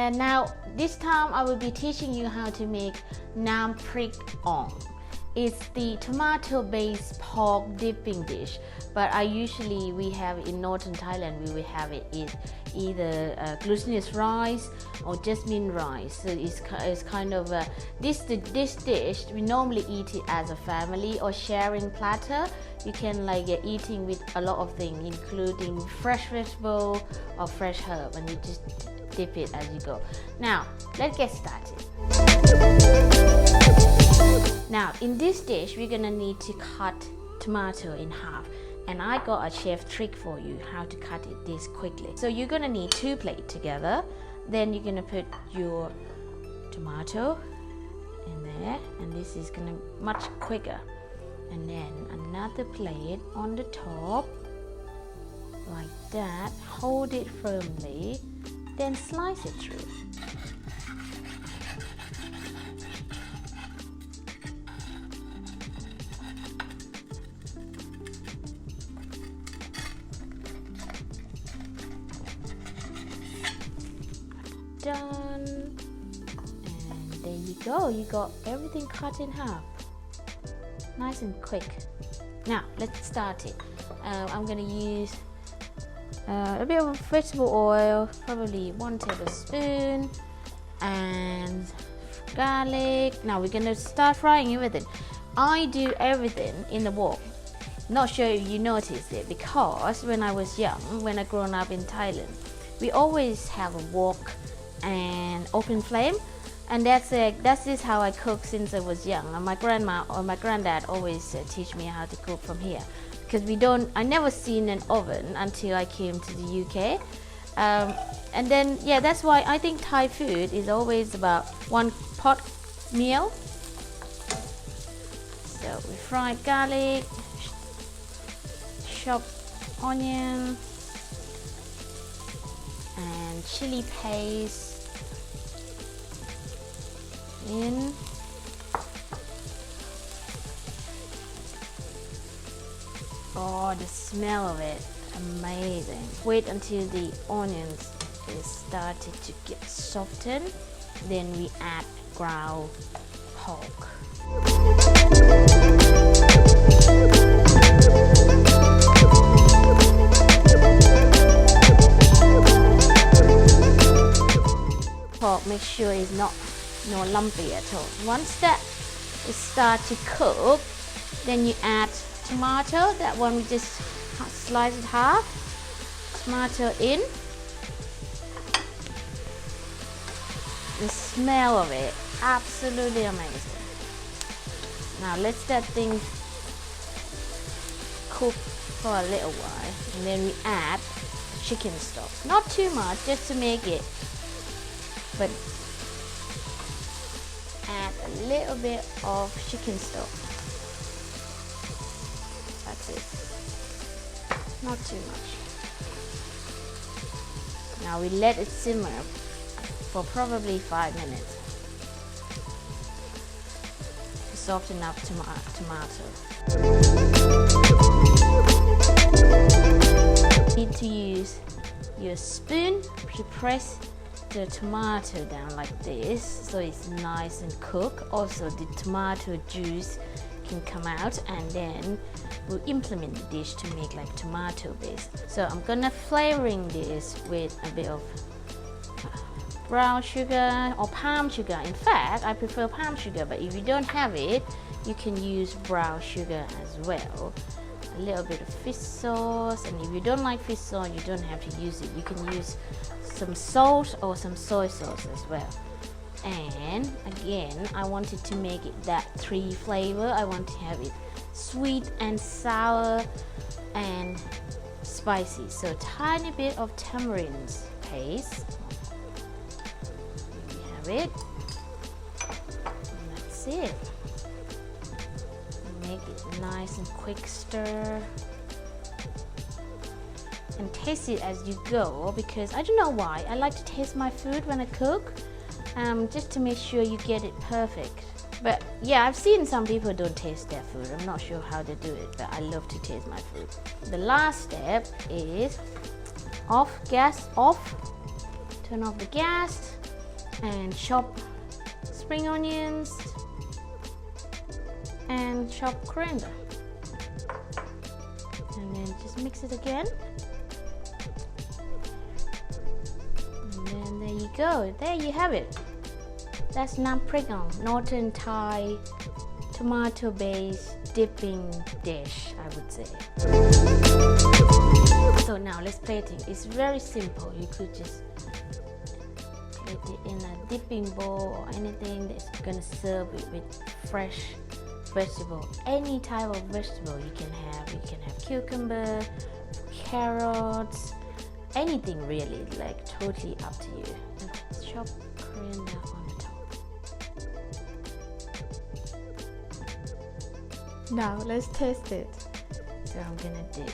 And now this time I will be teaching you how to make Nam Prik Ong. It's the tomato-based pork dipping dish, but we have it in northern Thailand. We will have it in either glutinous rice or jasmine rice. So it's kind of this dish. We normally eat it as a family or sharing platter. You can eating with a lot of things, including fresh vegetable or fresh herb, and you just dip it as you go. Now let's get started. Now in this dish we're gonna need to cut tomato in half, and I got a chef trick for you how to cut it this quickly. So you're gonna need 2 plates together, then you're gonna put your tomato in there, and this is gonna much quicker, and then another plate on the top like that. Hold it firmly, then slice it through. Done, and there you go. You got everything cut in half, nice and quick. Now let's start it. I'm gonna use a bit of vegetable oil, probably 1 tablespoon, and garlic. Now we're gonna start frying everything. I do everything in the wok. Not sure if you noticed it, because when I was young, when I grown up in Thailand, we always have a wok and open flame, and that's just how I cook since I was young. And my grandma or my granddad always teach me how to cook from here, because I never seen an oven until I came to the UK. And then that's why I think Thai food is always about one pot meal. So we fried garlic, chopped onion, and chili paste in. Oh, the smell of it, amazing. Wait until the onions is started to get softened, then we add ground pork. Pork, make sure it's not lumpy at all. Once that is start to cook, then you add tomato. That one we just slice it half. Tomato in. The smell of it, absolutely amazing. Now let that thing cook for a little while, and then we add chicken stock. Not too much, just to make it, but add a little bit of chicken stock. That's it. Not too much. Now we let it simmer for probably 5 minutes to soften up tomato. You need to use your spoon to press the tomato down like this, so it's nice and cooked. Also the tomato juice can come out, and then we'll implement the dish to make like tomato base. So I'm gonna flavoring this with a bit of brown sugar or palm sugar. In fact, I prefer palm sugar, but if you don't have it, you can use brown sugar as well. A little bit of fish sauce, and if you don't like fish sauce, you don't have to use it. You can use some salt or some soy sauce as well. And again, I wanted to make it that 3 flavor. I want to have it sweet and sour and spicy. So tiny bit of tamarind paste. There we have it. And that's it. Make it nice and quick stir. And taste it as you go, because I don't know why, I like to taste my food when I cook, just to make sure you get it perfect. But yeah, I've seen some people don't taste their food. I'm not sure how they do it, but I love to taste my food. The last step is gas off. Turn off the gas, and chop spring onions and chop coriander, and then just mix it again. And then there you go, there you have it. That's Nam Prik Ong, Northern Thai tomato based dipping dish, I would say. So now let's plate it. It's very simple. You could just plate it in a dipping bowl or anything that's gonna serve it with fresh vegetable. Any type of vegetable you can have. You can have cucumber, carrots, anything really, like totally up to you. And chop coriander on the top. Now let's taste it. So I'm gonna dip.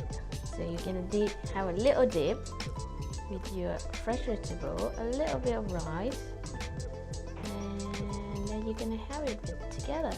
So you're gonna have a little dip with your fresh vegetable, a little bit of rice, and then you're gonna have it together.